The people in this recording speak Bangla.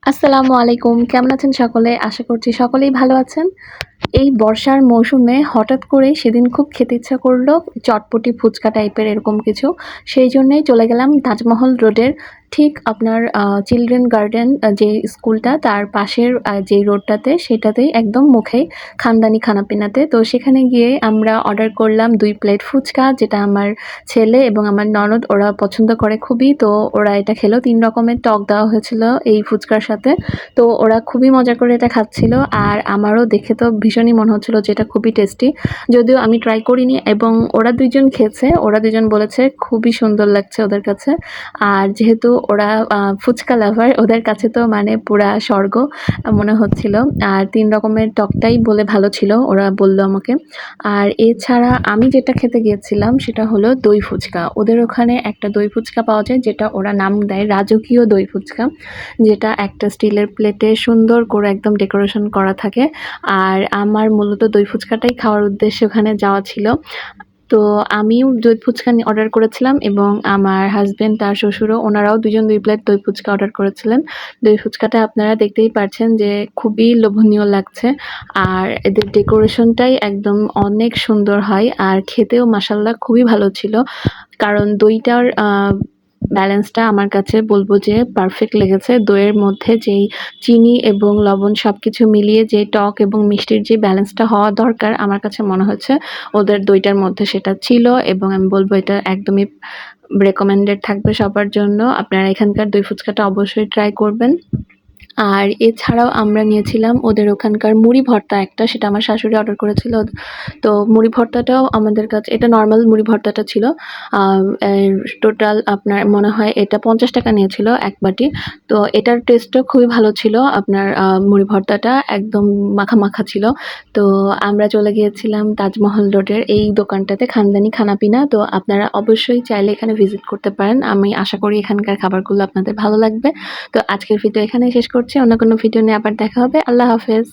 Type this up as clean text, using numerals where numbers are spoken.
আসসালামু আলাইকুম। কেমন আছেন সকলে? আশা করছি সকলেই ভালো আছেন। এই বর্ষার মৌসুমে হঠাৎ করেই সেদিন খুব খেতে ইচ্ছা করলো চটপটি ফুচকা টাইপের এরকম কিছু। সেইজন্যেই চলে গেলাম তাজমহল রোডের ঠিক আপনার চিলড্রেন গার্ডেন যে স্কুলটা তার পাশের যেই রোডটাতে সেটাতেই একদম মুখেই খানদানি খানাপিনাতে। তো সেখানে গিয়ে আমরা অর্ডার করলাম ২ প্লেট ফুচকা, যেটা আমার ছেলে এবং আমার ননদ ওরা পছন্দ করে খুবই। তো ওরা এটা খেলো। ৩ রকমের টক দেওয়া হয়েছিল এই ফুচকার সাথে। তো ওরা খুবই মজা করে এটা খাচ্ছিল। আর আমারও দেখে তো ভীষণই মনে হচ্ছিল যে এটা খুবই টেস্টি। যদিও আমি ট্রাই করিনি এবং ওরা ২ জন খেয়েছে। ওরা ২ জন বলেছে খুবই সুন্দর লাগছে ওদের কাছে। আর যেহেতু ওরা ফুচকা লাভার, ওদের কাছে তো মানে পুরা স্বর্গ মনে হচ্ছিল। আর ৩ রকমের টকটাই বলে ভালো ছিল, ওরা বলল আমাকে। আর এছাড়া আমি যেটা খেতে গিয়েছিলাম সেটা হলো দই ফুচকা। ওদের ওখানে একটা দই ফুচকা পাওয়া যায়, যেটা ওরা নাম দেয় রাজকীয় দই ফুচকা। যেটা একটা স্টিলের প্লেটে সুন্দর করে একদম ডেকোরেশন করা থাকে। আর আমার মূলত দই ফুচকাটাই খাওয়ার উদ্দেশ্যে ওখানে যাওয়া ছিল। তো আমিও দই ফুচকা অর্ডার করেছিলাম এবং আমার হাসব্যান্ড, তার শ্বশুরও, ওনারাও ২ জন ২ প্লেট দই ফুচকা অর্ডার করেছিলেন। দই ফুচকাটা আপনারা দেখতেই পারছেন যে খুবই লোভনীয় লাগছে। আর এদের ডেকোরেশনটাই একদম অনেক সুন্দর হয় আর খেতেও মাশাআল্লাহ খুবই ভালো ছিল। কারণ দইটার ব্যালেন্সটা আমার কাছে বলব যে পারফেক্ট লেগেছে। দইয়ের মধ্যে যেই চিনি এবং লবণ সবকিছু মিলিয়ে যে টক এবং মিষ্টির যে ব্যালেন্সটা হওয়া দরকার, আমার কাছে মনে হচ্ছে ওদের দইটার মধ্যে সেটা ছিল এবং আমি বলব এটা একদমই রেকমেন্ডেড থাকবে সবার জন্য। আপনারা এখানকার দই ফুচকাটা অবশ্যই ট্রাই করবেন। আর এছাড়াও আমরা নিয়েছিলাম ওদের ওখানকার মুড়ি ভর্তা একটা, সেটা আমার শাশুড়ি অর্ডার করেছিল। তো মুড়ি ভর্তাটাও আমাদের কাছে, এটা নরমাল মুড়ি ভর্তাটা ছিল। টোটাল আপনার মনে হয় এটা ৳৫০ নিয়েছিল ১ বাটি। তো এটার টেস্টও খুবই ভালো ছিল। আপনার মুড়ি ভর্তাটা একদম মাখা, মাখা ছিল। তো আমরা চলে গিয়েছিলাম তাজমহল রোডের এই দোকানটাতে, খানদানি খানাপিনা। তো আপনারা অবশ্যই চাইলে এখানে ভিজিট করতে পারেন। আমি আশা করি এখানকার খাবারগুলো আপনাদের ভালো লাগবে। তো আজকের ভিডিও এখানেই শেষ করছি। অন্য কোনো ভিডিও নিয়ে আবার দেখা হবে। আল্লাহ হাফেজ।